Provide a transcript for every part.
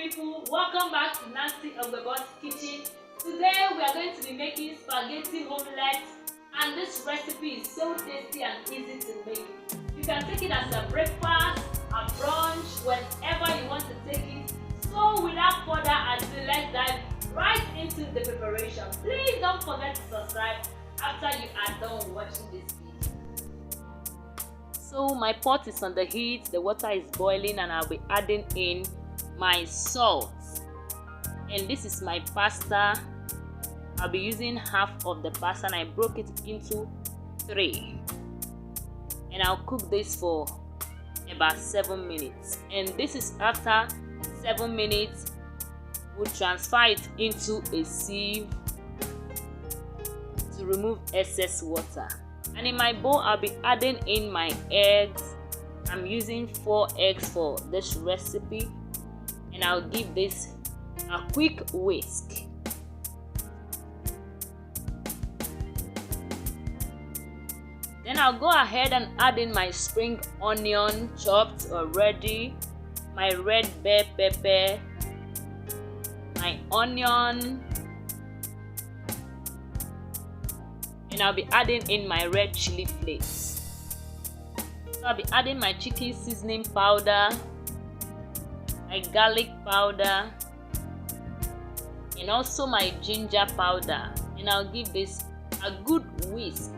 people, welcome back to Nancy of the Boss Kitchen. Today we are going to be making spaghetti omelette, and this recipe is so tasty and easy to make. You can take it as a breakfast, a brunch, whenever you want to take it. So without further ado, let's dive right into the preparation. Please don't forget to subscribe after you are done watching this video. So my pot is on the heat, the water is boiling, and I'll be adding in my salt. And this is my pasta. I'll be using half of the pasta and I broke it into 3. And I'll cook this for about 7 minutes. And this is after 7 minutes, we'll transfer it into a sieve to remove excess water. And in my bowl, I'll be adding in my eggs. I'm using 4 eggs for this recipe, and I'll give this a quick whisk. Then I'll go ahead and add in my spring onion chopped already, my red bell pepper, my onion, and I'll be adding in my red chili flakes. So I'll be adding my chicken seasoning powder, my garlic powder, and also my ginger powder, and I'll give this a good whisk.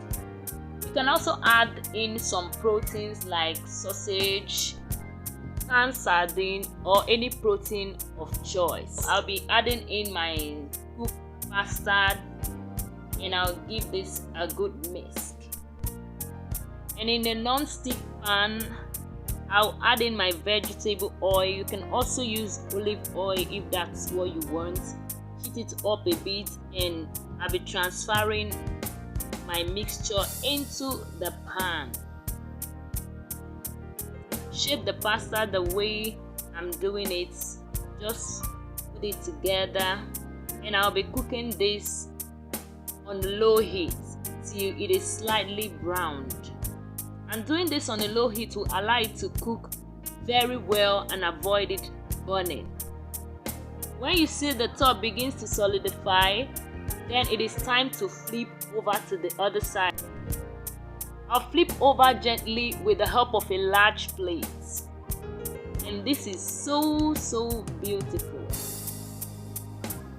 You can also add in some proteins like sausage, canned sardine, or any protein of choice. I'll be adding in my cooked mustard, and I'll give this a good mix. And in a non-stick pan, I'll add in my vegetable oil. You can also use olive oil if that's what you want. Heat it up a bit, and I'll be transferring my mixture into the pan. Shape the pasta the way I'm doing it. Just put it together, and I'll be cooking this on low heat till it is slightly browned. And doing this on a low heat will allow it to cook very well and avoid it burning. When you see the top begins to solidify, then it is time to flip over to the other side. I'll flip over gently with the help of a large plate. And this is so beautiful.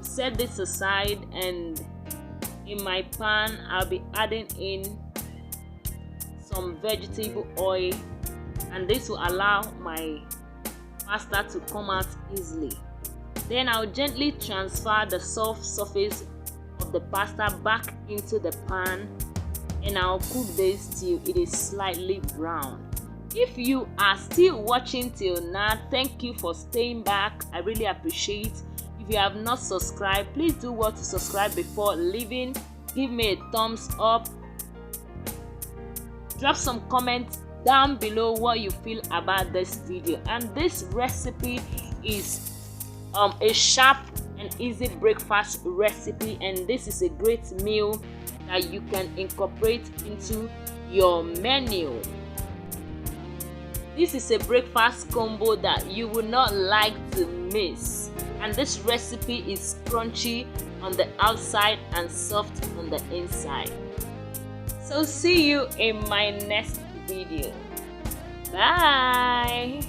Set this aside, and in my pan, I'll be adding in some vegetable oil, and this will allow my pasta to come out easily. Then I'll gently transfer the soft surface of the pasta back into the pan, and I'll cook this till it is slightly brown. If you are still watching till now, thank you for staying back. I really appreciate. If you have not subscribed, please do what to subscribe before leaving. Give me a thumbs up. Drop some comments down below what you feel about this video. And this recipe is a sharp and easy breakfast recipe, and this is a great meal that you can incorporate into your menu. This is a breakfast combo that you will not like to miss, and this recipe is crunchy on the outside and soft on the inside. So see you in my next video. Bye.